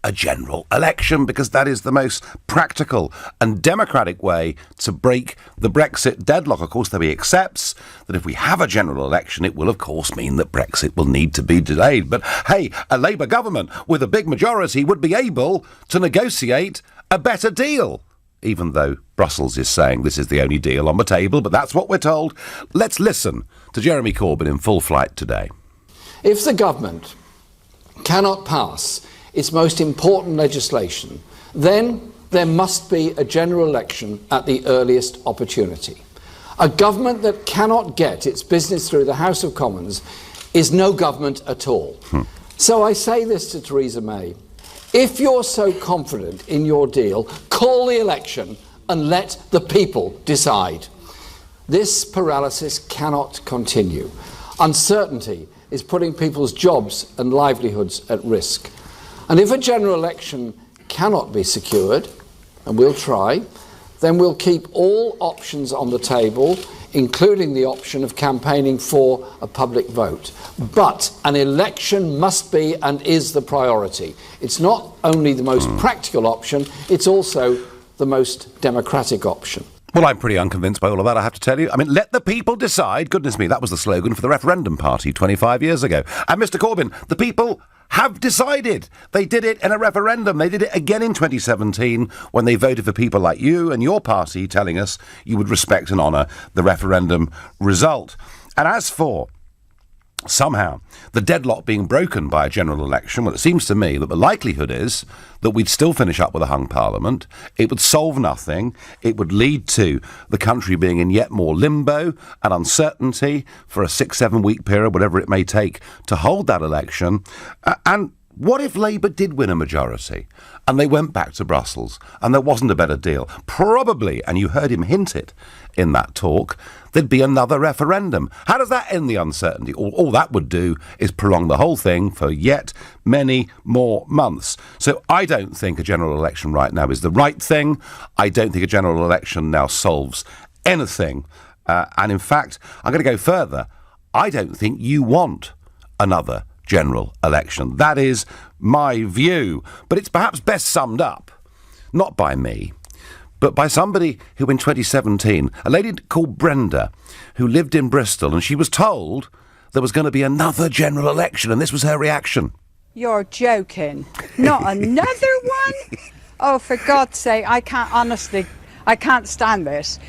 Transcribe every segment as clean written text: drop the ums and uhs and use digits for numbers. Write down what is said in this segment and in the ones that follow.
a general election, because that is the most practical and democratic way to break the Brexit deadlock. Of course, though he accepts that if we have a general election, it will, of course, mean that Brexit will need to be delayed. But, hey, a Labour government with a big majority would be able to negotiate a better deal, even though Brussels is saying this is the only deal on the table, but that's what we're told. Let's listen to Jeremy Corbyn in full flight today. If the government cannot pass its most important legislation, then there must be a general election at the earliest opportunity. A government that cannot get its business through the House of Commons is no government at all. So I say this to Theresa May. If you're so confident in your deal, call the election and let the people decide. This paralysis cannot continue. Uncertainty is putting people's jobs and livelihoods at risk. And if a general election cannot be secured, and we'll try, then we'll keep all options on the table, including the option of campaigning for a public vote. But an election must be and is the priority. It's not only the most practical option, it's also the most democratic option. Well, I'm pretty unconvinced by all of that, I have to tell you. I mean, let the people decide. Goodness me, that was the slogan for the referendum party 25 years ago. And Mr. Corbyn, the people have decided. They did it in a referendum. They did it again in 2017 when they voted for people like you and your party telling us you would respect and honour the referendum result. And as for somehow the deadlock being broken by a general election, well, it seems to me that the likelihood is that we'd still finish up with a hung parliament. It would solve nothing. It would lead to the country being in yet more limbo and uncertainty for a 6-7 week period, whatever it may take to hold that election. And what if Labour did win a majority and they went back to Brussels and there wasn't a better deal? Probably, and you heard him hint it in that talk, there'd be another referendum. How does that end the uncertainty? All that would do is prolong the whole thing for yet many more months. So I don't think a general election right now is the right thing. I don't think a general election now solves anything. And in fact, I'm going to go further. I don't think you want another general election. That is my view. But it's perhaps best summed up, not by me, but by somebody who in 2017, a lady called Brenda, who lived in Bristol, and she was told there was going to be another general election, and this was her reaction. You're joking. Not another one? Oh, for God's sake, I can't stand this.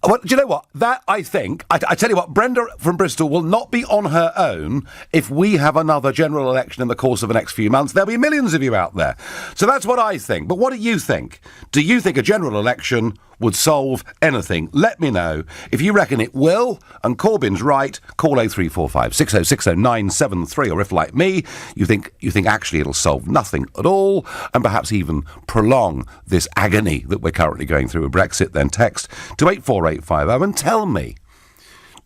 Well, do you know what? That, I think, I tell you what, Brenda from Bristol will not be on her own if we have another general election in the course of the next few months. There'll be millions of you out there. So that's what I think. But what do you think? Do you think a general election would solve anything? Let me know. If you reckon it will, and Corbyn's right, call 0345 6060 973. Or if, like me, you think actually it'll solve nothing at all, and perhaps even prolong this agony that we're currently going through with Brexit, then text to 84850 and tell me,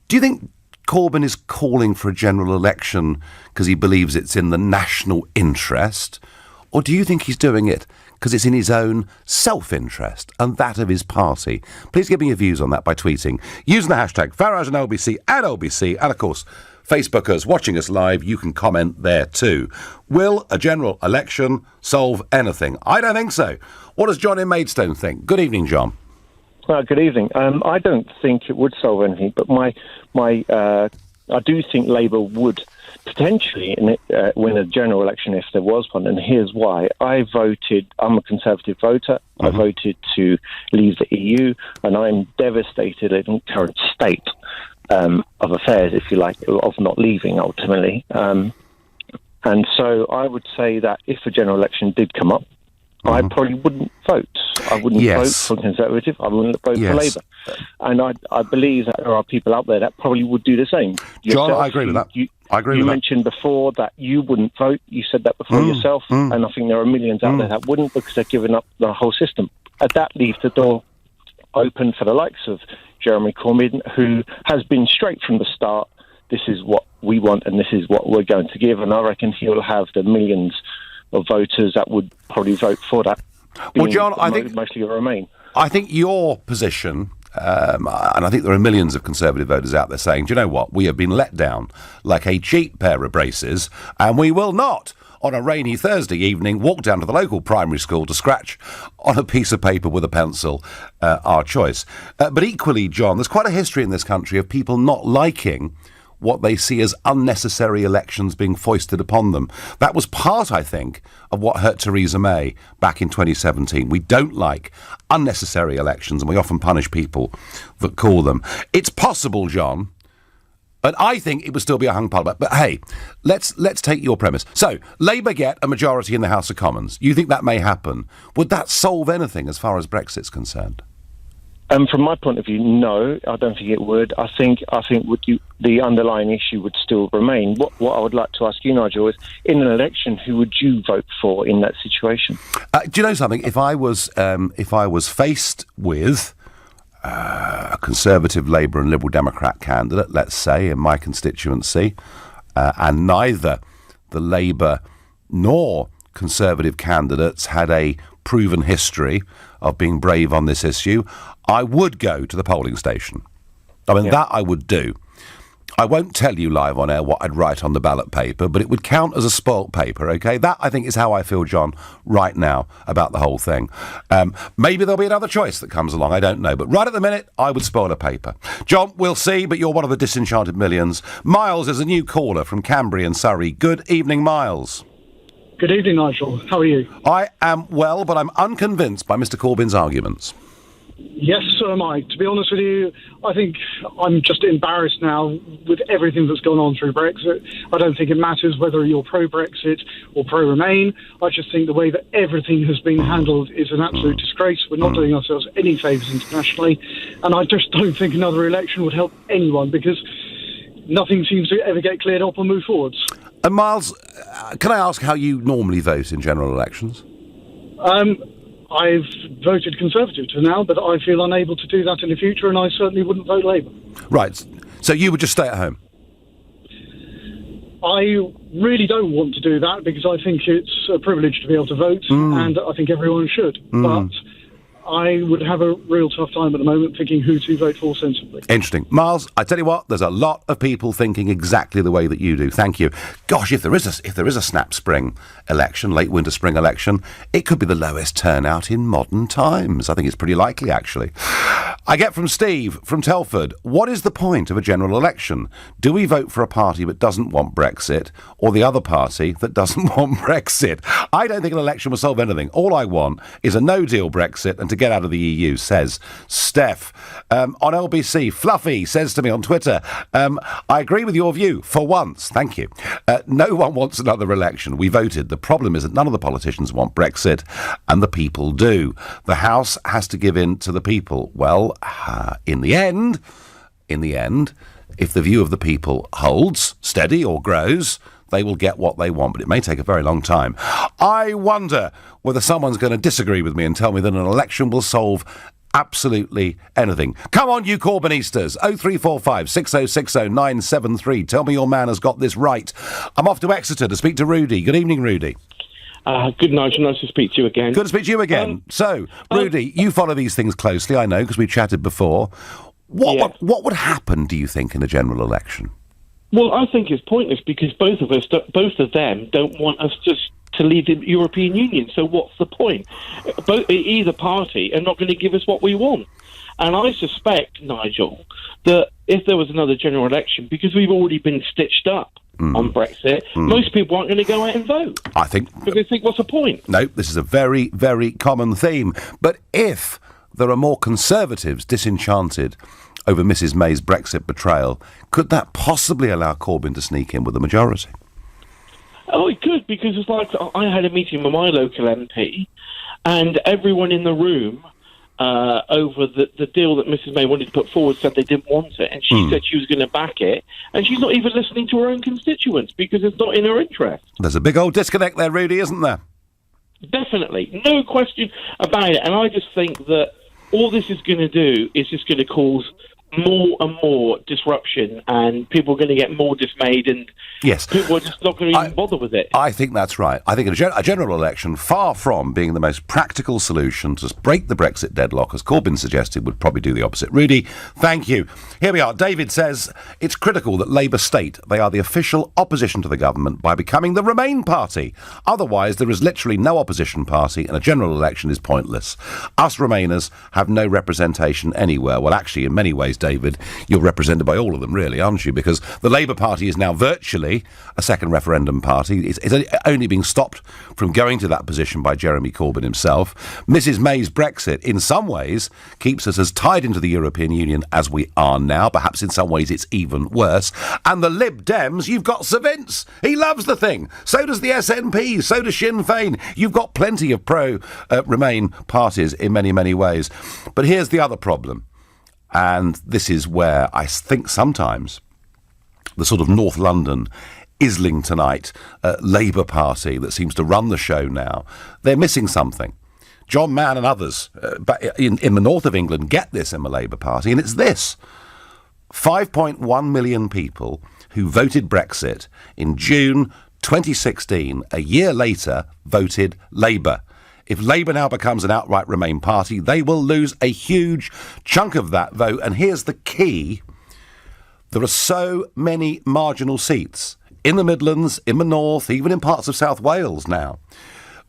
do you think Corbyn is calling for a general election because he believes it's in the national interest? Or do you think he's doing it because it's in his own self-interest and that of his party? Please give me your views on that by tweeting, using the hashtag Farage and LBC at LBC, and of course, Facebookers watching us live, you can comment there too. Will a general election solve anything? I don't think so. What does John in Maidstone think? Good evening, John. Good evening. I don't think it would solve anything, but I do think Labour would potentially win a general election if there was one, and here's why. I'm a Conservative voter. I voted to leave the EU, and I'm devastated in the current state of affairs, if you like, of not leaving ultimately. And so I would say that if a general election did come up, I probably wouldn't vote. I wouldn't vote for Conservative. I wouldn't vote for Labour. And I believe that there are people out there that probably would do the same. John, I agree with that. You mentioned before that you wouldn't vote. You said that before yourself. And I think there are millions out there that wouldn't because they're giving up the whole system. And that leaves the door open for the likes of Jeremy Corbyn, who has been straight from the start. This is what we want and this is what we're going to give. And I reckon he'll have the millions of voters that would probably vote for that. Well, John, I think mostly Remain. I think your position, and I think there are millions of Conservative voters out there saying, do you know what? We have been let down like a cheap pair of braces, and we will not on a rainy Thursday evening, walk down to the local primary school to scratch on a piece of paper with a pencil our choice. But equally, John, there's quite a history in this country of people not liking what they see as unnecessary elections being foisted upon them. That was part, I think, of what hurt Theresa May back in 2017. We don't like unnecessary elections, and we often punish people that call them. It's possible, John, and I think it would still be a hung parliament. But hey, let's take your premise. So, Labour get a majority in the House of Commons. You think that may happen? Would that solve anything as far as Brexit's concerned? From my point of view, no, I don't think it would. I think the underlying issue would still remain. What I would like to ask you, Nigel, is in an election, who would you vote for in that situation? Do you know something? If I was faced with a Conservative, Labour and Liberal Democrat candidate, let's say, in my constituency, and neither the Labour nor Conservative candidates had a proven history of being brave on this issue, I would go to the polling station. I mean, that I would do. I won't tell you live on air what I'd write on the ballot paper, but it would count as a spoilt paper, OK? That, I think, is how I feel, John, right now about the whole thing. Maybe there'll be another choice that comes along, I don't know. But right at the minute, I would spoil a paper. John, we'll see, but you're one of the disenchanted millions. Miles is a new caller from Cambria and Surrey. Good evening, Miles. Good evening, Nigel. How are you? I am well, but I'm unconvinced by Mr Corbyn's arguments. Yes, so am I. To be honest with you, I think I'm just embarrassed now with everything that's gone on through Brexit. I don't think it matters whether you're pro-Brexit or pro-Remain. I just think the way that everything has been handled is an absolute disgrace. We're not doing ourselves any favours internationally. And I just don't think another election would help anyone because nothing seems to ever get cleared up or move forwards. And Miles, can I ask how you normally vote in general elections? I've voted Conservative to now, but I feel unable to do that in the future, and I certainly wouldn't vote Labour. Right. So you would just stay at home? I really don't want to do that because I think it's a privilege to be able to vote, and I think everyone should. But I would have a real tough time at the moment thinking who to vote for sensibly. Interesting. Miles, I tell you what, there's a lot of people thinking exactly the way that you do. Thank you. Gosh, if there is a snap spring election, late winter spring election, it could be the lowest turnout in modern times. I think it's pretty likely, actually. I get from Steve from Telford, what is the point of a general election? Do we vote for a party that doesn't want Brexit or the other party that doesn't want Brexit? I don't think an election will solve anything. All I want is a no-deal Brexit and to get out of the EU, says Steph. On LBC, Fluffy says to me on Twitter, I agree with your view, for once. Thank you. No one wants another election. We voted. The problem is that none of the politicians want Brexit, and the people do. The House has to give in to the people. Well, in the end, if the view of the people holds steady or grows, they will get what they want, but it may take a very long time. I wonder whether someone's going to disagree with me and tell me that an election will solve absolutely anything. Come on, you Corbynistas. 0345 6060 973. Tell me your man has got this right. I'm off to Exeter to speak to Rudy. Good evening, Rudy. Good night, nice to speak to you again. Good to speak to you again. So, Rudy, you follow these things closely, I know, because we chatted before. What would happen, do you think, in a general election? Well, I think it's pointless because both of them don't want us to leave the European Union. So what's the point? Either party are not going to give us what we want. And I suspect, Nigel, that if there was another general election, because we've already been stitched up on Brexit, most people aren't going to go out and vote. I think... Because they think, what's the point? No, this is a very, very common theme. But if there are more Conservatives disenchanted over Mrs May's Brexit betrayal, could that possibly allow Corbyn to sneak in with a majority? Oh, it could, because it's like I had a meeting with my local MP, and everyone in the room over the deal that Mrs May wanted to put forward said they didn't want it, and she said she was going to back it, and she's not even listening to her own constituents because it's not in her interest. There's a big old disconnect there, Rudy, isn't there? Definitely. No question about it. And I just think that all this is going to do is just going to cause more and more disruption, and people are going to get more dismayed, and Yes. people are just not going to even bother with it. I think that's right. I think a general election, far from being the most practical solution to break the Brexit deadlock, as Corbyn suggested, would probably do the opposite. Rudy, thank you. Here we are. David says it's critical that Labour state they are the official opposition to the government by becoming the Remain party. Otherwise, there is literally no opposition party and a general election is pointless. Us Remainers have no representation anywhere. Well, actually, in many ways, David, you're represented by all of them, really, aren't you? Because the Labour Party is now virtually a second referendum party. It's only being stopped from going to that position by Jeremy Corbyn himself. Mrs May's Brexit, in some ways, keeps us as tied into the European Union as we are now. Perhaps in some ways it's even worse. And the Lib Dems, you've got Sir Vince. He loves the thing. So does the SNP. So does Sinn Féin. You've got plenty of pro-Remain parties in many, many ways. But here's the other problem. And this is where I think sometimes the sort of North London, Islingtonite Labour Party that seems to run the show now, they're missing something. John Mann and others in the north of England get this in the Labour Party, and it's this. 5.1 million people who voted Brexit in June 2016, a year later, voted Labour. If Labour now becomes an outright Remain party, they will lose a huge chunk of that vote. And here's the key. There are so many marginal seats in the Midlands, in the North, even in parts of South Wales now,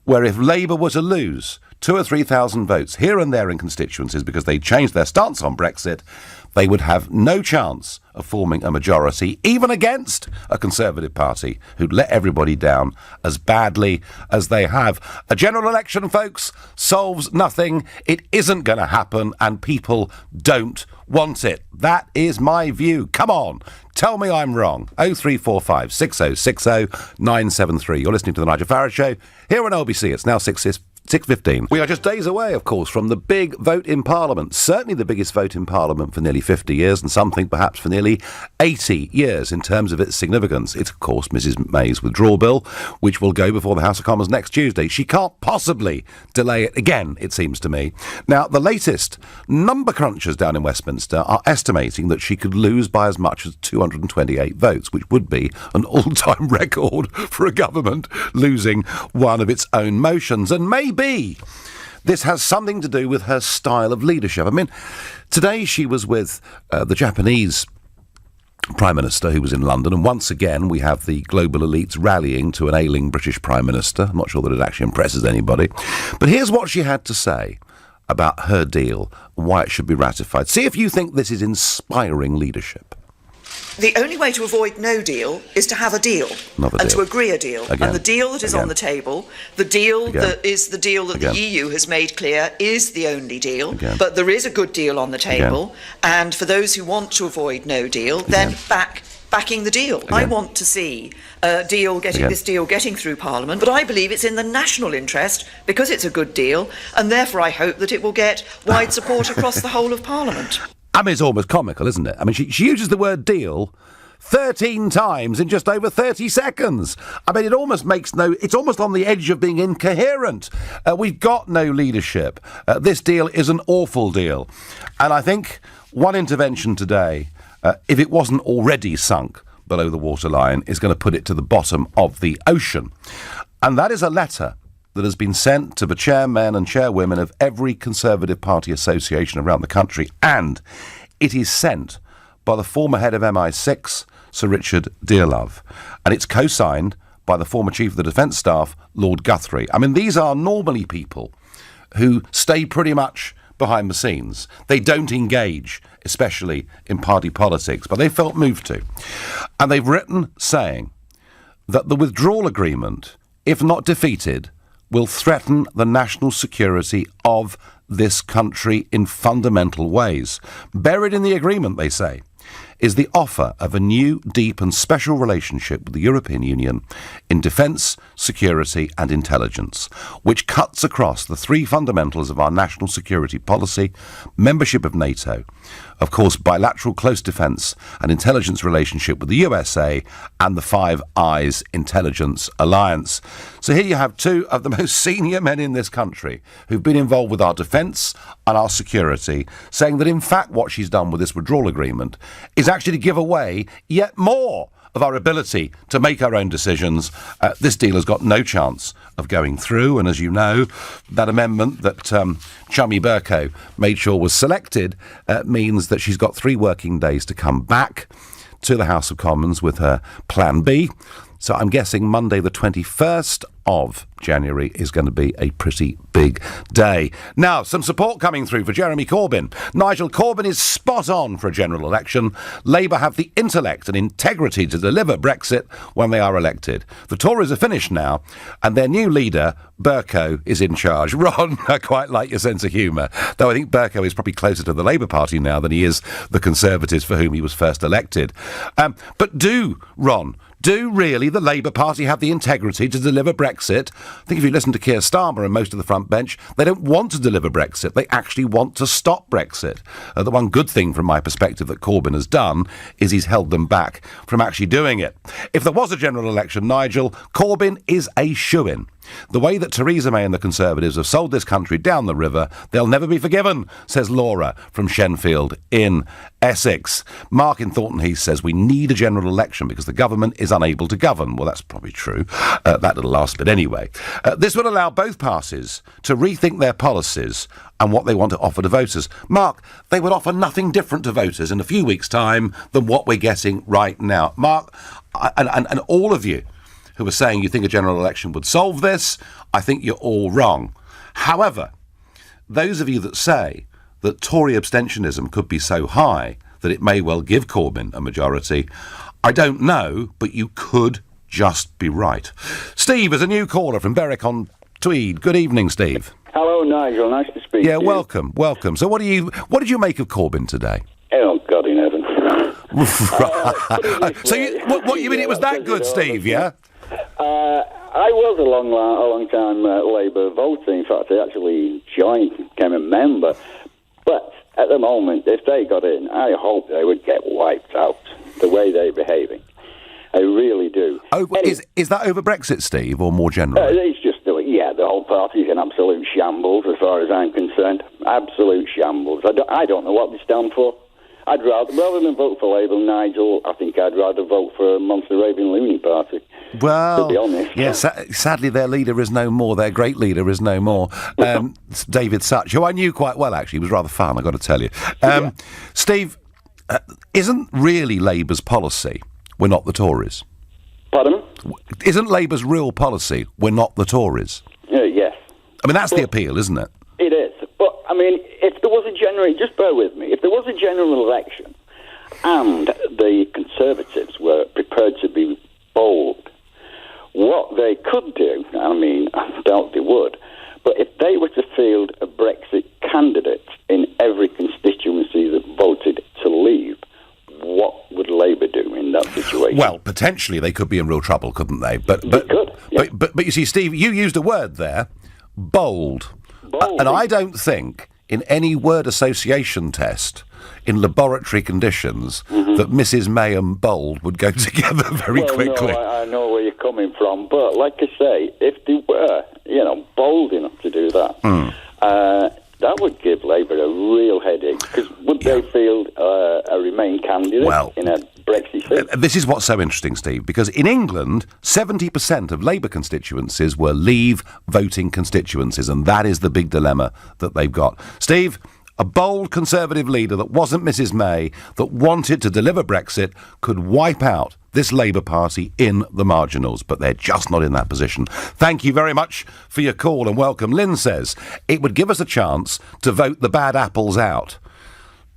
where if Labour were to lose 2,000 or 3,000 votes here and there in constituencies because they changed their stance on Brexit, they would have no chance of forming a majority, even against a Conservative Party who'd let everybody down as badly as they have. A general election, folks, solves nothing. It isn't going to happen, and people don't want it. That is my view. Come on, tell me I'm wrong. 0345 6060 973. You're listening to the Nigel Farage Show here on LBC. It's now 6:15. We are just days away, of course, from the big vote in Parliament. Certainly the biggest vote in Parliament for nearly 50 years, and some think perhaps for nearly 80 years in terms of its significance. It's, of course, Mrs May's withdrawal bill, which will go before the House of Commons next Tuesday. She can't possibly delay it again, it seems to me. Now, the latest number crunchers down in Westminster are estimating that she could lose by as much as 228 votes, which would be an all-time record for a government losing one of its own motions. And maybe this has something to do with her style of leadership. I mean, today she was with the Japanese Prime Minister who was in London, and once again we have the global elites rallying to an ailing British Prime Minister. I'm not sure that it actually impresses anybody. But here's what she had to say about her deal and why it should be ratified. See if you think this is inspiring leadership. The only way to avoid no deal is to have a deal and to agree a deal. Again. And the deal that is on the table, the deal that is the deal that the EU has made clear is the only deal. But there is a good deal on the table. And for those who want to avoid no deal, then backing the deal. I want to see this deal getting through Parliament, but I believe it's in the national interest because it's a good deal, and therefore I hope that it will get wide support across the whole of Parliament. I mean, it's almost comical, isn't it? I mean, she uses the word deal 13 times in just over 30 seconds. I mean, it's almost on the edge of being incoherent. We've got no leadership. This deal is an awful deal. And I think one intervention today, if it wasn't already sunk below the waterline, is going to put it to the bottom of the ocean. And that is a letter that has been sent to the chairmen and chairwomen of every Conservative Party association around the country, and it is sent by the former head of MI6, Sir Richard Dearlove, and it's co-signed by the former Chief of the Defence Staff, Lord Guthrie. I mean, these are normally people who stay pretty much behind the scenes. They don't engage, especially in party politics, but they felt moved to. And they've written saying that the withdrawal agreement, if not defeated, will threaten the national security of this country in fundamental ways. Buried in the agreement, they say, is the offer of a new, deep and special relationship with the European Union in defence, security and intelligence, which cuts across the three fundamentals of our national security policy: membership of NATO, of course bilateral close defence and intelligence relationship with the USA, and the Five Eyes Intelligence Alliance. So here you have two of the most senior men in this country who've been involved with our defence and our security, saying that in fact what she's done with this withdrawal agreement is actually to give away yet more of our ability to make our own decisions. This deal has got no chance of going through, and as you know, that amendment that Chummy Burko made sure was selected means that she's got 3 working days to come back to the House of Commons with her Plan B. So I'm guessing Monday the 21st of January is going to be a pretty big day. Now, some support coming through for Jeremy Corbyn. Nigel Corbyn is spot on for a general election. Labour have the intellect and integrity to deliver Brexit when they are elected. The Tories are finished now, and their new leader, Burko, is in charge. Ron, I quite like your sense of humour, though I think Burko is probably closer to the Labour Party now than he is the Conservatives for whom he was first elected. But Ron, do really the Labour Party have the integrity to deliver Brexit? I think if you listen to Keir Starmer and most of the front bench, they don't want to deliver Brexit. They actually want to stop Brexit. The one good thing from my perspective that Corbyn has done is he's held them back from actually doing it. If there was a general election, Nigel, Corbyn is a shoo-in. The way that Theresa May and the Conservatives have sold this country down the river, they'll never be forgiven, says Laura from Shenfield in Essex. Mark in Thornton Heath says we need a general election because the government is unable to govern. Well, that's probably true. That little last bit anyway. This would allow both parties to rethink their policies and what they want to offer to voters. Mark, they would offer nothing different to voters in a few weeks' time than what we're getting right now. Mark, and all of you who are saying you think a general election would solve this, I think you're all wrong. However, those of you that say that Tory abstentionism could be so high that it may well give Corbyn a majority, I don't know, but you could just be right. Steve is a new caller from Berwick-on-Tweed. Good evening, Steve. Hello, Nigel. Nice to speak to you. Yeah, welcome. So what did you make of Corbyn today? Oh, God in heaven. So what you mean it was that good, Steve, yeah? I was a long time Labour voter. In fact, I actually became a member. But at the moment, if they got in, I hope they would get wiped out the way they're behaving. I really do. Oh, is that over Brexit, Steve, or more generally? It's just, the whole party's in absolute shambles as far as I'm concerned. Absolute shambles. I don't know what they stand for. I'd rather than vote for Labour, Nigel, I think I'd rather vote for a monster raving loony party. Well, to be honest. Yeah, sadly their leader is no more. Their great leader is no more. David Such, who I knew quite well, actually. He was rather fun, I've got to tell you. Steve, isn't really Labour's policy, we're not the Tories? Pardon? Isn't Labour's real policy, we're not the Tories? Yes. I mean, that's the appeal, isn't it? It is. But, I mean, if there was a just bear with me, if there was a general election and the Conservatives were prepared to be bold, what they could do, I mean, I doubt they would, but if they were to field a Brexit candidate in every constituency that voted to leave, what would Labour do in that situation? Well, potentially they could be in real trouble, couldn't they? But could, yeah. but you see, Steve, you used a word there, bold. And I don't think in any word association test in laboratory conditions that Mrs. May and bold would go together very quickly. No, I know where you're coming from, but like I say, if they were, bold enough to do that, that would give Labour a real headache, because would they field a Remain candidate in a Brexit seat? This is what's so interesting, Steve, because in England, 70% of Labour constituencies were Leave voting constituencies, and that is the big dilemma that they've got. Steve, a bold Conservative leader that wasn't Mrs. May, that wanted to deliver Brexit, could wipe out this Labour Party in the marginals, but they're just not in that position. Thank you very much for your call and welcome. Lynn says, it would give us a chance to vote the bad apples out.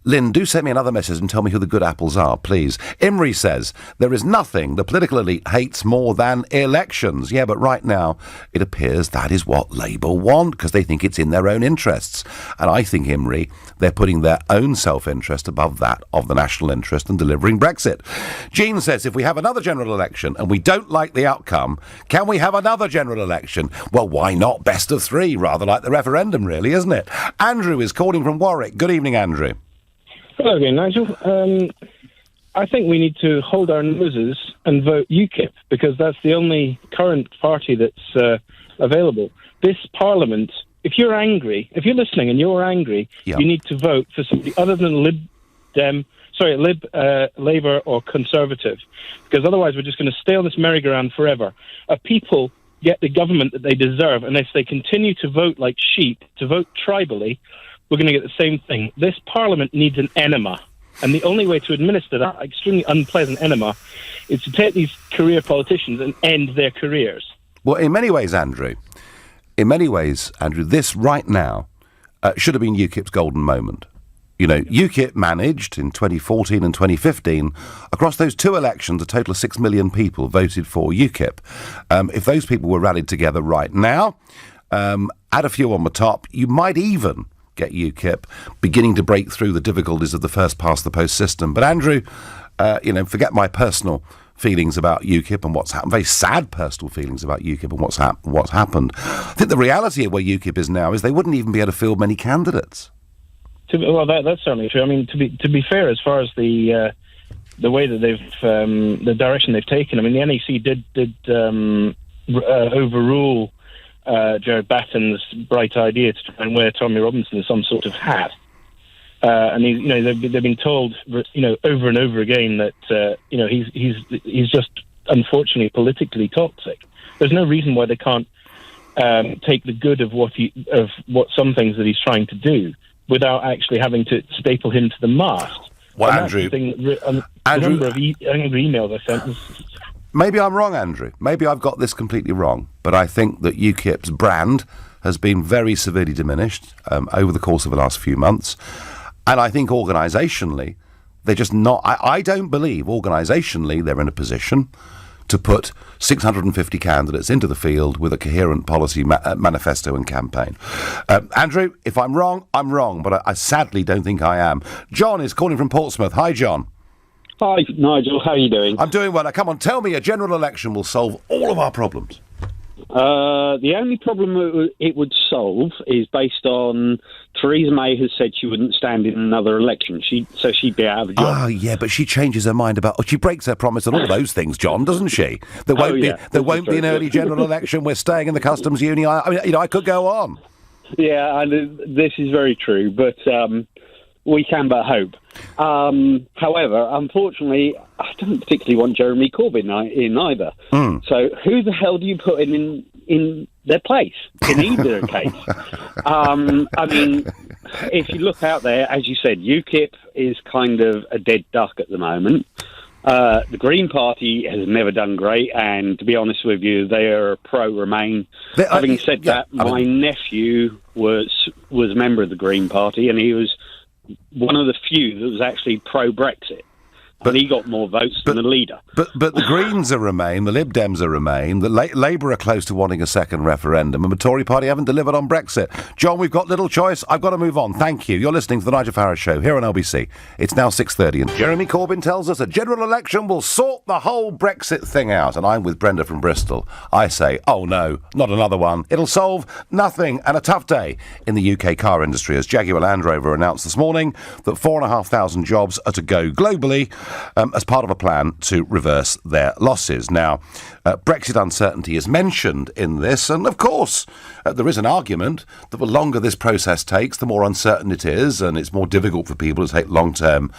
Lynn, do send me another message and tell me who the good apples are, please. Imri says, there is nothing the political elite hates more than elections. Yeah, but right now it appears that is what Labour want, because they think it's in their own interests. And I think, Imri, they're putting their own self-interest above that of the national interest and delivering Brexit. Jean says, if we have another general election and we don't like the outcome, can we have another general election? Well, why not best of three, rather like the referendum, really, isn't it? Andrew is calling from Warwick. Good evening, Andrew. Hello again, Nigel. I think we need to hold our noses and vote UKIP, because that's the only current party that's available. This Parliament, if you're angry, if you're listening and you're angry, you need to vote for somebody other than Labour or Conservative, because otherwise we're just going to stay on this merry-go-round forever. People get the government that they deserve, and if they continue to vote like sheep, to vote tribally, we're going to get the same thing. This Parliament needs an enema, and the only way to administer that extremely unpleasant enema is to take these career politicians and end their careers. Well, in many ways, Andrew, this right now should have been UKIP's golden moment. You know, UKIP managed in 2014 and 2015, across those two elections, a total of 6 million people voted for UKIP. If those people were rallied together right now, add a few on the top, you might even get UKIP beginning to break through the difficulties of the first-past-the-post system. But Andrew, forget my personal feelings about UKIP and what's happened, very sad personal feelings about UKIP and what's happened. I think the reality of where UKIP is now is they wouldn't even be able to field many candidates. Well, that's certainly true. I mean, to be fair, as far as the way that they've the direction they've taken, I mean, the NEC did overrule Jared Batten's bright idea to try and wear Tommy Robinson some sort of hat, and they've been told over and over again that he's just unfortunately politically toxic. There's no reason why they can't take the good of what some things that he's trying to do without actually having to staple him to the mast. Well, Andrew, the number of angry emails I sent. Maybe I'm wrong, Andrew. Maybe I've got this completely wrong. But I think that UKIP's brand has been very severely diminished over the course of the last few months. And I think organisationally, they're just not... I don't believe organisationally they're in a position to put 650 candidates into the field with a coherent policy manifesto and campaign. Andrew, if I'm wrong, I'm wrong. But I sadly don't think I am. John is calling from Portsmouth. Hi, John. Hi, Nigel. How are you doing? I'm doing well. Now, come on, tell me a general election will solve all of our problems. The only problem it would solve is based on Theresa May has said she wouldn't stand in another election, so she'd be out of a job. Oh, yeah, but she changes her mind she breaks her promise and all those things, John, doesn't she? There won't be an early general election. We're staying in the customs union. I could go on. Yeah, and this is very true, but we can but hope. However, unfortunately, I don't particularly want Jeremy Corbyn in either. So who the hell do you put in their place in either case? I mean, if you look out there, as you said, UKIP is kind of a dead duck at the moment. The Green Party has never done great, and to be honest with you, they are pro-Remain. Having said that, my nephew was a member of the Green Party, and he was one of the few that was actually pro-Brexit. But he got more votes than the leader. But the Greens are Remain, the Lib Dems are Remain, the Labour are close to wanting a second referendum, and the Tory party haven't delivered on Brexit. John, we've got little choice. I've got to move on. Thank you. You're listening to the Nigel Farage Show here on LBC. It's now 6:30, and Jeremy Corbyn tells us a general election will sort the whole Brexit thing out. And I'm with Brenda from Bristol. I say, oh no, not another one. It'll solve nothing. And a tough day in the UK car industry as Jaguar Land Rover announced this morning that 4,500 jobs are to go globally as part of a plan to reverse their losses. Now, Brexit uncertainty is mentioned in this, and of course, there is an argument that the longer this process takes, the more uncertain it is, and it's more difficult for people to take long-term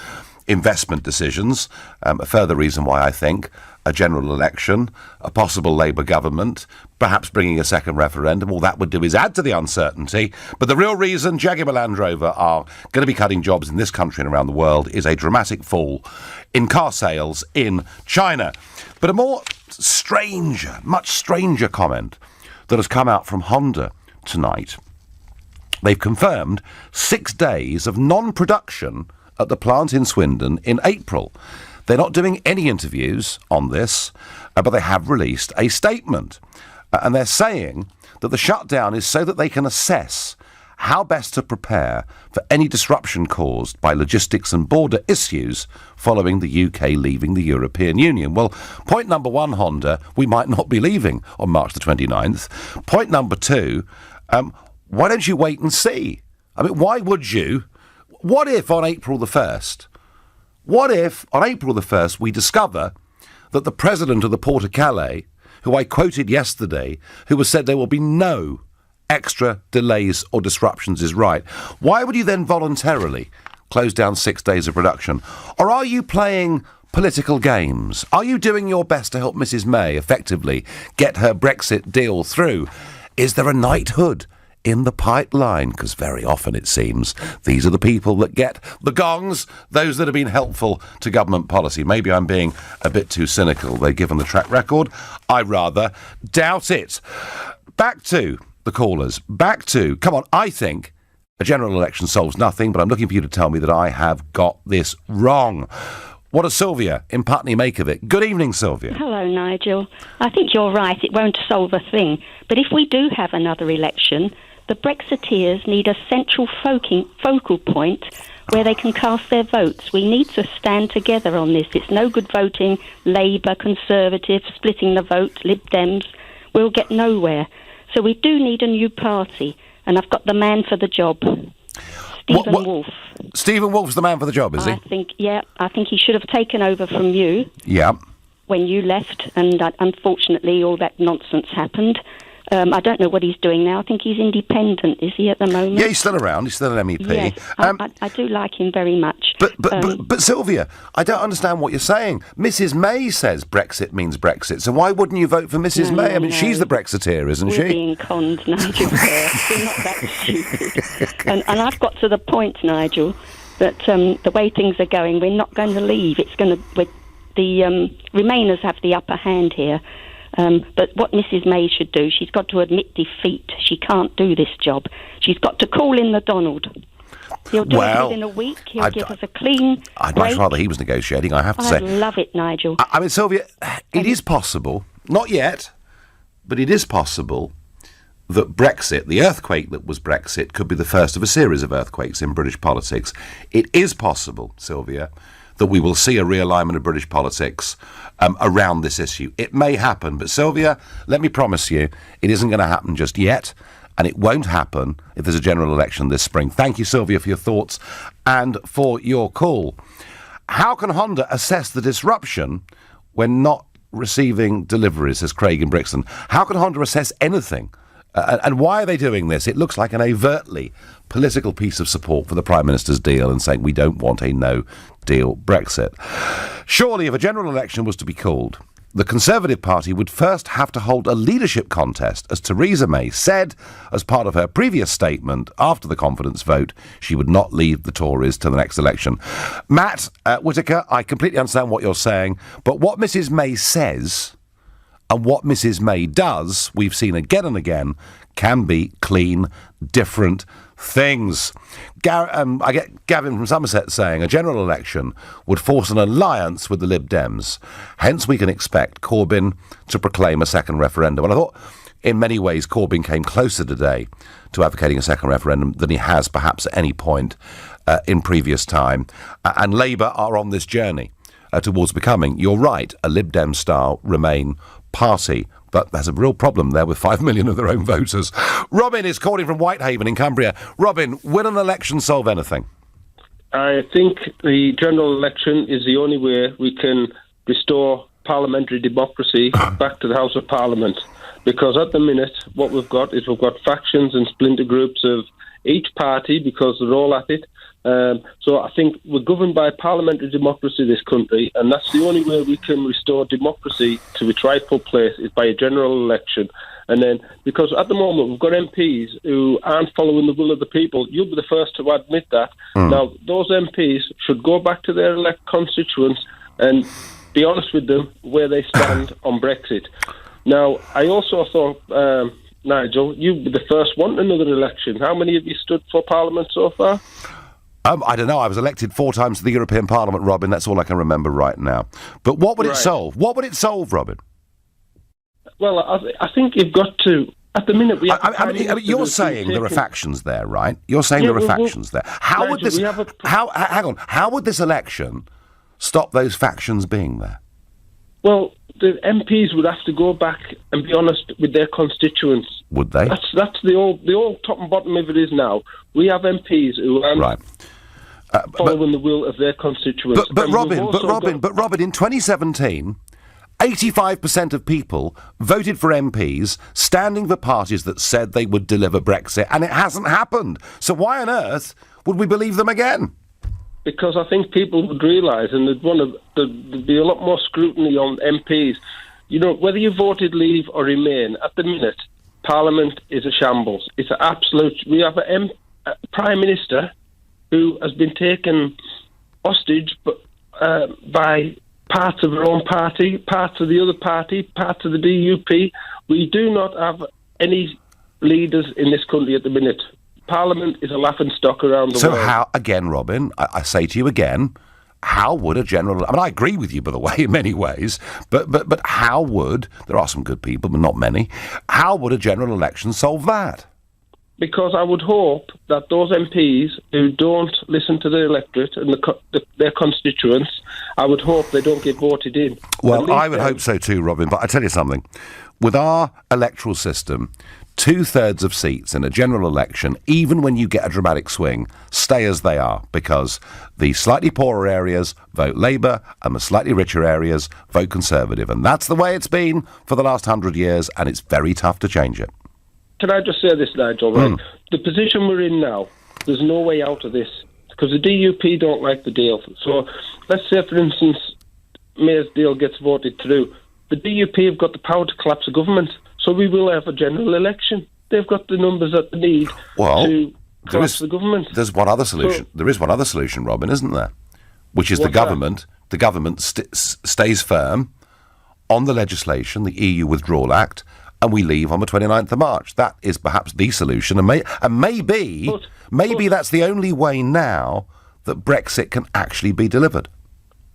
investment decisions. A further reason why I think a general election, a possible Labour government, perhaps bringing a second referendum, all that would do is add to the uncertainty. But the real reason Jaguar Land Rover are going to be cutting jobs in this country and around the world is a dramatic fall in car sales in China. But a more much stranger comment that has come out from Honda tonight. They've confirmed 6 days of non-production at the plant in Swindon in April. They're not doing any interviews on this, but they have released a statement. And they're saying that the shutdown is so that they can assess how best to prepare for any disruption caused by logistics and border issues following the UK leaving the European Union. Well, point number one, Honda, we might not be leaving on March the 29th. Point number two, why don't you wait and see? I mean, why would you? What if on April the 1st, we discover that the president of the Port of Calais, who I quoted yesterday, who has said there will be no extra delays or disruptions, is right? Why would you then voluntarily close down 6 days of production? Or are you playing political games? Are you doing your best to help Mrs May effectively get her Brexit deal through? Is there a knighthood in the pipeline? Because very often, it seems, these are the people that get the gongs, those that have been helpful to government policy. Maybe I'm being a bit too cynical. They've given the track record. I rather doubt it. Back to the callers. Come on, I think a general election solves nothing, but I'm looking for you to tell me that I have got this wrong. What does Sylvia in Putney make of it? Good evening, Sylvia. Hello, Nigel. I think you're right. It won't solve a thing. But if we do have another election, the Brexiteers need a central focal point where they can cast their votes. We need to stand together on this. It's no good voting Labour, Conservative, splitting the vote, Lib Dems. We'll get nowhere. So we do need a new party. And I've got the man for the job. Stephen Wolf. Stephen Wolf's the man for the job, is he? I think he should have taken over from you. Yeah. When you left, and unfortunately all that nonsense happened. I don't know what he's doing now. I think he's independent, is he, at the moment? Yeah, he's still around. He's still an MEP. Yes, I do like him very much. But Sylvia, I don't understand what you're saying. Mrs May says Brexit means Brexit, so why wouldn't you vote for Mrs May? I mean, she's the Brexiteer, isn't she? We're being conned, Nigel. We're not that stupid. And I've got to the point, Nigel, that the way things are going, we're not going to leave. It's going to... The Remainers have the upper hand here. But what Mrs May should do, she's got to admit defeat. She can't do this job. She's got to call in the Donald. He'll do it within a week. He'll give us a clean I'd much rather he was negotiating, I have to say. I love it, Nigel. I mean, Sylvia, it is possible, not yet, but it is possible that Brexit, the earthquake that was Brexit, could be the first of a series of earthquakes in British politics. It is possible, Sylvia, that we will see a realignment of British politics around this issue. It may happen, but Sylvia, let me promise you, it isn't going to happen just yet, and it won't happen if there's a general election this spring. Thank you, Sylvia, for your thoughts and for your call. How can Honda assess the disruption when not receiving deliveries, says Craig in Brixton? How can Honda assess anything? And why are they doing this? It looks like an overtly political piece of support for the Prime Minister's deal and saying we don't want a no-deal Brexit. Surely, if a general election was to be called, the Conservative Party would first have to hold a leadership contest, as Theresa May said as part of her previous statement after the confidence vote. She would not leave the Tories to the next election. Matt Whitaker, I completely understand what you're saying, but what Mrs May says and what Mrs May does, we've seen again and again, can be clean, different things. I get Gavin from Somerset saying a general election would force an alliance with the Lib Dems. Hence we can expect Corbyn to proclaim a second referendum. And I thought in many ways Corbyn came closer today to advocating a second referendum than he has perhaps at any point in previous time. And Labour are on this journey towards becoming, you're right, a Lib Dem style Remain party, but there's a real problem there with 5 million of their own voters. Robin is calling from Whitehaven in Cumbria. Robin, will an election solve anything? I think the general election is the only way we can restore parliamentary democracy back to the House of Parliament, because at the minute what we've got factions and splinter groups of each party because they're all at it. So I think we're governed by parliamentary democracy in this country, and that's the only way we can restore democracy to its rightful place is by a general election. And then, because at the moment we've got MPs who aren't following the will of the people, you'll be the first to admit that. Now, those MPs should go back to their elect constituents and be honest with them where they stand on Brexit. Now, I also thought, Nigel, you'd be the first one in another election. How many of you stood for Parliament so far? I don't know. I was elected 4 times to the European Parliament, Robin. That's all I can remember right now. But what would it solve? What would it solve, Robin? Well, I think you've got to... At the minute, we have... you're saying there are factions there, right? You're saying there are factions there. How would this... hang on. How would this election stop those factions being there? Well, the MPs would have to go back and be honest with their constituents. Would they? That's the old top and bottom of it is now. We have MPs who aren't following the will of their constituents. But Robin, in 2017, 85% of people voted for MPs standing for parties that said they would deliver Brexit, and it hasn't happened. So why on earth would we believe them again? Because I think people would realise, and there'd be a lot more scrutiny on MPs. You know, whether you voted Leave or Remain, at the minute, Parliament is a shambles. It's an absolute... We have a Prime Minister who has been taken hostage by parts of her own party, parts of the other party, parts of the DUP. We do not have any leaders in this country at the minute. Parliament is a laughing stock around the world. So how, again, Robin, I say to you again, how would a general... I mean, I agree with you, by the way, in many ways, but how would... There are some good people, but not many. How would a general election solve that? Because I would hope that those MPs who don't listen to the electorate and their constituents, I would hope they don't get voted in. Well, I would hope so too, Robin, but I tell you something. With our electoral system... 2/3 of seats in a general election, even when you get a dramatic swing, stay as they are, because the slightly poorer areas vote Labour and the slightly richer areas vote Conservative. And that's the way it's been for the last 100 years, and it's very tough to change it. Can I just say this, Nigel? Right? The position we're in now, there's no way out of this, because the DUP don't like the deal. So let's say, for instance, May's deal gets voted through. The DUP have got the power to collapse the government. So we will have a general election. They've got the numbers that they need to collapse the government. There's one other solution. There is one other solution, Robin, isn't there? Which is the government. The government stays firm on the legislation, the EU Withdrawal Act, and we leave on the 29th of March. That is perhaps the solution, and maybe that's the only way now that Brexit can actually be delivered.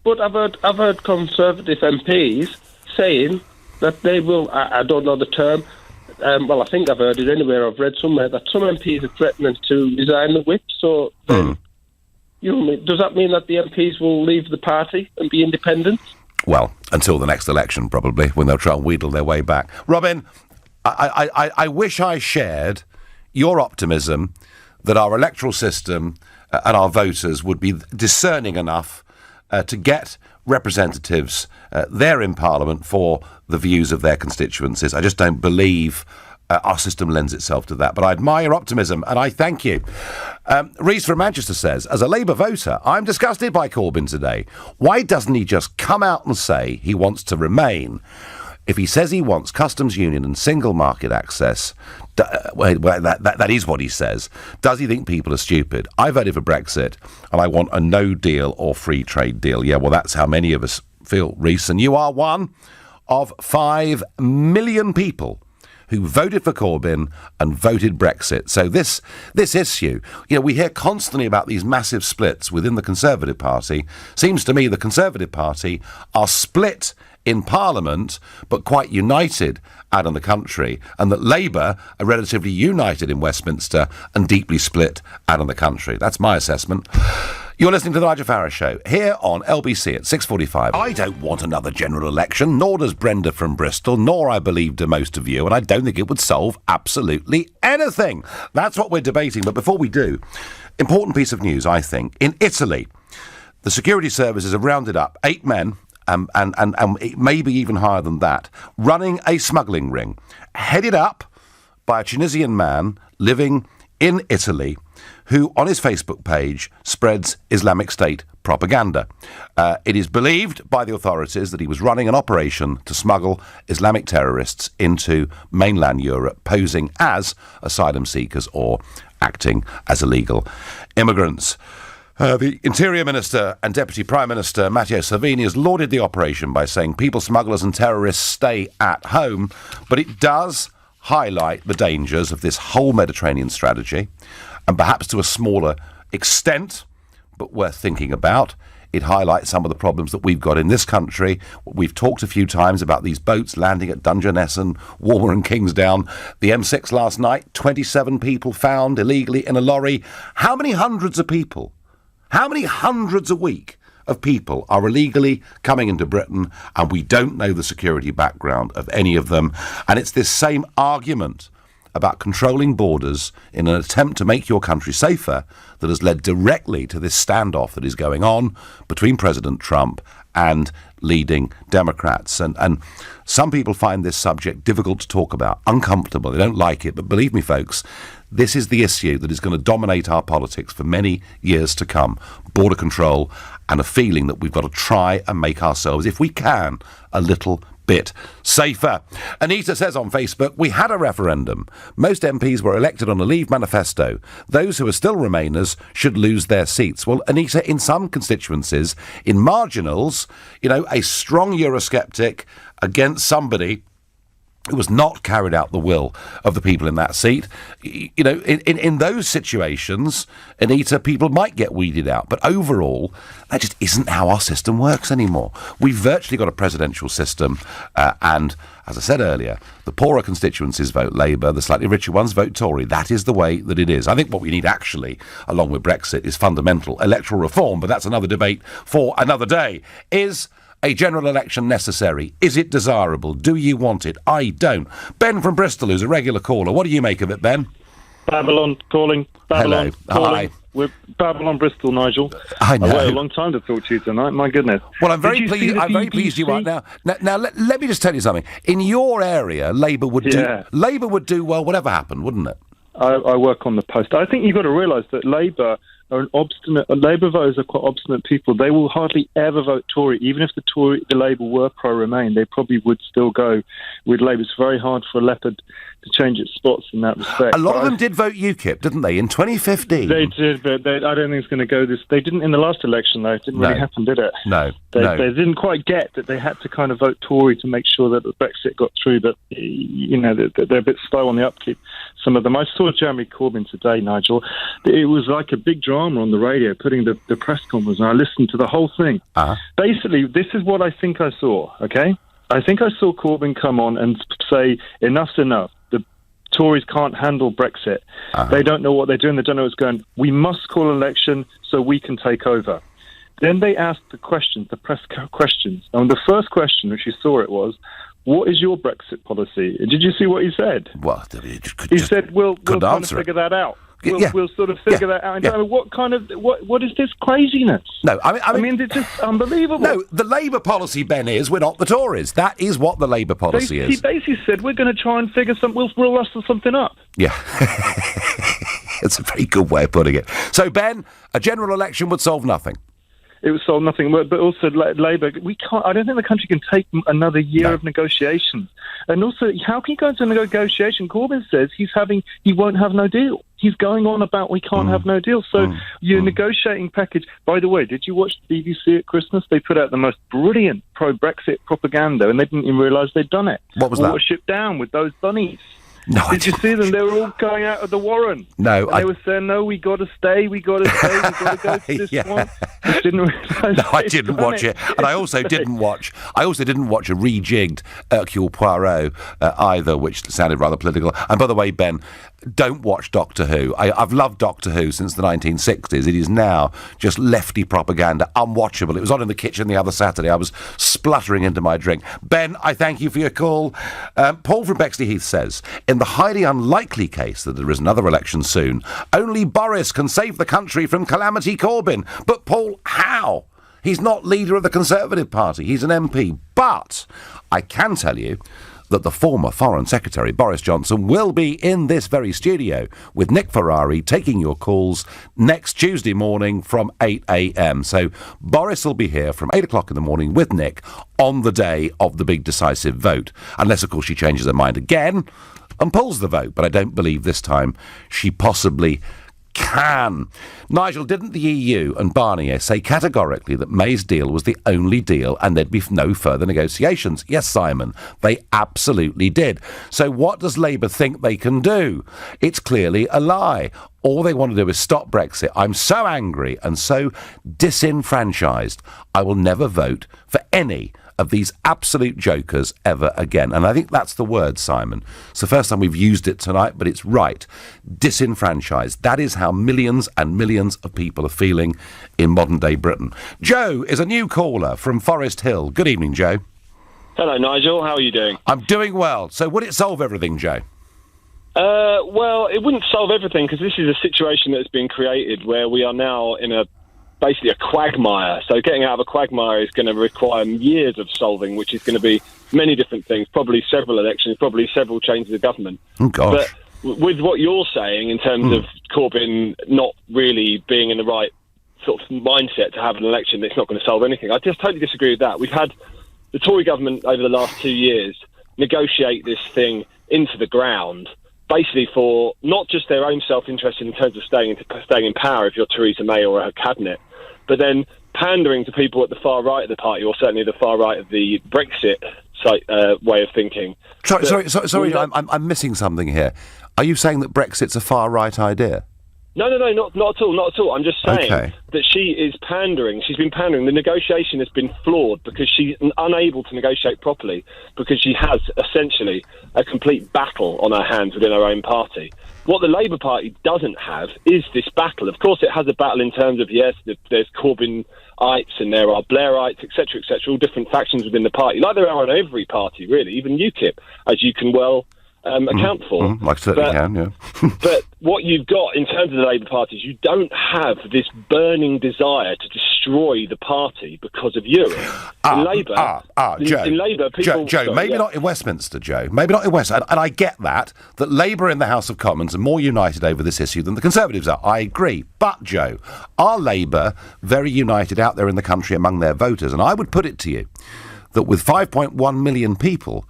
But I've heard Conservative MPs saying that they will, I don't know the term, well, I think I've heard it anywhere, I've read somewhere, that some MPs are threatening to resign the whip, so does that mean that the MPs will leave the party and be independent? Well, until the next election, probably, when they'll try and wheedle their way back. Robin, I wish I shared your optimism that our electoral system and our voters would be discerning enough to get representatives there in Parliament for the views of their constituencies. I just don't believe our system lends itself to that. But I admire your optimism, and I thank you. Reese from Manchester says, as a Labour voter, I'm disgusted by Corbyn today. Why doesn't he just come out and say he wants to remain? If he says he wants customs union and single market access, that is what he says. Does he think people are stupid? I voted for Brexit, and I want a no deal or free trade deal. Yeah, well, that's how many of us feel, Reese. And you are one of 5 million people who voted for Corbyn and voted Brexit. So this issue, we hear constantly about these massive splits within the Conservative Party. Seems to me the Conservative Party are split in Parliament, but quite united out in the country, and that Labour are relatively united in Westminster and deeply split out in the country. That's my assessment. You're listening to the Nigel Farage Show, here on LBC at 6:45. I don't want another general election, nor does Brenda from Bristol, nor, I believe, do most of you, and I don't think it would solve absolutely anything. That's what we're debating, but before we do, important piece of news, I think. In Italy, the security services have rounded up 8 men, and maybe even higher than that, running a smuggling ring, headed up by a Tunisian man living in Italy, who on his Facebook page spreads Islamic State propaganda. It is believed by the authorities that he was running an operation to smuggle Islamic terrorists into mainland Europe, posing as asylum seekers or acting as illegal immigrants. The Interior Minister and Deputy Prime Minister Matteo Salvini has lauded the operation by saying people smugglers and terrorists stay at home, but it does highlight the dangers of this whole Mediterranean strategy, and perhaps to a smaller extent but worth thinking about. It highlights some of the problems that we've got in this country. We've talked a few times about these boats landing at Dungeness, Walmer and Kingsdown. The M6 last night, 27 people found illegally in a lorry. How many hundreds of people? How many hundreds a week of people are illegally coming into Britain, and we don't know the security background of any of them? And it's this same argument about controlling borders in an attempt to make your country safer that has led directly to this standoff that is going on between President Trump and leading Democrats. And some people find this subject difficult to talk about, uncomfortable. They don't like it. But believe me, folks, this is the issue that is going to dominate our politics for many years to come. Border control and a feeling that we've got to try and make ourselves, if we can, a little bit safer. Anita says on Facebook, we had a referendum. Most MPs were elected on a Leave manifesto. Those who are still Remainers should lose their seats. Well, Anita, in some constituencies, in marginals, a strong Eurosceptic against somebody who has not carried out the will of the people in that seat. In those situations, Anita, people might get weeded out. But overall, that just isn't how our system works anymore. We've virtually got a presidential system. And as I said earlier, the poorer constituencies vote Labour, the slightly richer ones vote Tory. That is the way that it is. I think what we need actually, along with Brexit, is fundamental electoral reform. But that's another debate for another day. Is a general election necessary? Is it desirable? Do you want it? I don't. Ben from Bristol, who's a regular caller. What do you make of it, Ben? Babylon calling. Babylon Hello. Calling. Hi. We're Babylon, Bristol, Nigel. I know. I waited a long time to talk to you tonight. My goodness. Well, I'm very pleased. I'm very pleased you are now. Now, let me just tell you something. In your area, Labour would do well, whatever happened, wouldn't it? I work on the Post. I think you've got to realise that Labour are Labour voters are quite obstinate people. They will hardly ever vote Tory. Even if the Labour were pro-Remain, they probably would still go with Labour. It's very hard for a leopard to change its spots in that respect. A lot of them did vote UKIP, didn't they, in 2015? They did, but I don't think it's going to go this. They didn't in the last election, though. It didn't really happen, did it? No. They didn't quite get that they had to kind of vote Tory to make sure that Brexit got through, but, they're a bit slow on the upkeep, some of them. I saw Jeremy Corbyn today, Nigel. It was like a big drama on the radio, putting the press conference, and I listened to the whole thing. Uh-huh. Basically, this is what I think I saw, okay? I think I saw Corbyn come on and say, enough's enough. The Tories can't handle Brexit. Uh-huh. They don't know what they're doing. They don't know what's going on. We must call an election so we can take over. Then they asked the questions, the press questions. And the first question, which you saw it was, what is your Brexit policy? Did you see what he said? Well, he said, we'll kind of figure that out. We'll sort of figure that out. And what is this craziness? No, I mean, it's just unbelievable. No, the Labour policy, Ben, is we're not the Tories. That is what the Labour policy is. He basically said we're going to try and figure we'll rustle something up. Yeah, it's a very good way of putting it. So, Ben, a general election would solve nothing. It would solve nothing, but also Labour, we can't. I don't think the country can take another year of negotiations. And also, how can you go into a negotiation? Corbyn says he won't have no deal. He's going on about we can't have no deal. So your negotiating package. By the way, did you watch the BBC at Christmas? They put out the most brilliant pro-Brexit propaganda, and they didn't even realise they'd done it. What was that? What was shipped down with those bunnies? No, did you see them? They were all going out of the Warren. No, and they were saying, "No, we got to stay. We got to stay. We got to go to this one." I didn't realise. No, I didn't watch it, and I also didn't watch a rejigged Hercule Poirot either, which sounded rather political. And by the way, Ben, don't watch Doctor Who. I've loved Doctor Who since the 1960s. It is now just lefty propaganda, unwatchable. It was on in the kitchen the other Saturday. I was spluttering into my drink. Ben, I thank you for your call. Paul from Bexley Heath says, in the highly unlikely case that there is another election soon, only Boris can save the country from calamity Corbyn. But Paul, how? He's not leader of the Conservative Party. He's an MP. But I can tell you that the former Foreign Secretary, Boris Johnson, will be in this very studio with Nick Ferrari taking your calls next Tuesday morning from 8 a.m. So Boris will be here from 8 o'clock in the morning with Nick on the day of the big decisive vote. Unless, of course, she changes her mind again and pulls the vote. But I don't believe this time she possibly can. Nigel, didn't the EU and Barnier say categorically that May's deal was the only deal and there'd be no further negotiations? Yes, Simon, they absolutely did. So what does Labour think they can do? It's clearly a lie. All they want to do is stop Brexit. I'm so angry and so disenfranchised. I will never vote for any of these absolute jokers ever again. And I think that's the word, Simon. It's the first time we've used it tonight, but it's right. Disenfranchised. That is how millions and millions of people are feeling in modern-day Britain. Joe is a new caller from Forest Hill. Good evening, Joe. Hello, Nigel. How are you doing? I'm doing well. So would it solve everything, Joe? Well, it wouldn't solve everything because this is a situation that's been created where we are now in basically a quagmire. So getting out of a quagmire is going to require years of solving, which is going to be many different things, probably several elections, probably several changes of government. Oh, gosh. But with what you're saying in terms of Corbyn not really being in the right sort of mindset to have an election that's not going to solve anything, I just totally disagree with that. We've had the Tory government over the last 2 years negotiate this thing into the ground, basically for not just their own self-interest in terms of staying in power if you're Theresa May or her cabinet, but then pandering to people at the far right of the party, or certainly the far right of the Brexit way of thinking. Sorry, I'm missing something here. Are you saying that Brexit's a far right idea? No, not at all. I'm just saying that she is pandering. She's been pandering. The negotiation has been flawed because she's unable to negotiate properly because she has essentially a complete battle on her hands within her own party. What the Labour Party doesn't have is this battle. Of course, it has a battle in terms of, yes, there's Corbynites and there are Blairites, etc., all different factions within the party, like there are in every party, really, even UKIP, as you can well account for. I certainly can, yeah. But what you've got in terms of the Labour Party is you don't have this burning desire to destroy the party because of Europe. In Labour, people... Joe, maybe not in Westminster, Joe. Maybe not in Westminster. And I get that Labour in the House of Commons are more united over this issue than the Conservatives are. I agree. But, Joe, are Labour very united out there in the country among their voters? And I would put it to you that with 5.1 million people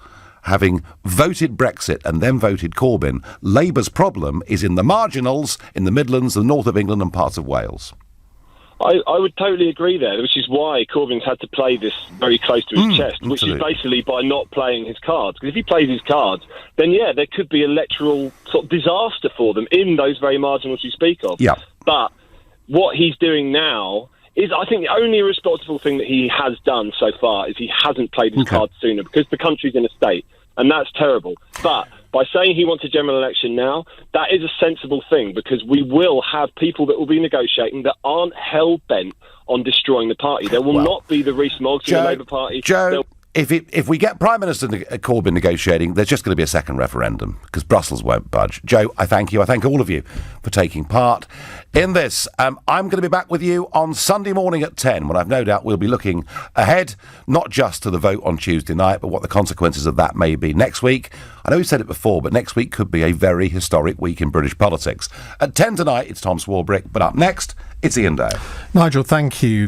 having voted Brexit and then voted Corbyn, Labour's problem is in the marginals, in the Midlands, the north of England and parts of Wales. I would totally agree there, which is why Corbyn's had to play this very close to his chest, which is basically by not playing his cards. Because if he plays his cards, then, yeah, there could be electoral sort of disaster for them in those very marginals you speak of. Yeah. But what he's doing now is, I think, the only responsible thing that he has done so far is he hasn't played his cards sooner because the country's in a state, and that's terrible. But by saying he wants a general election now, that is a sensible thing because we will have people that will be negotiating that aren't hell-bent on destroying the party. There will not be the Rees-Moggs in the Labour Party. Joe, if we get Prime Minister Corbyn negotiating, there's just going to be a second referendum because Brussels won't budge. Joe, I thank you. I thank all of you for taking part in this. I'm going to be back with you on Sunday morning at 10 when I've no doubt we'll be looking ahead, not just to the vote on Tuesday night, but what the consequences of that may be next week. I know we've said it before, but next week could be a very historic week in British politics. At 10 tonight, it's Tom Swarbrick, but up next, it's Ian Dale. Nigel, thank you.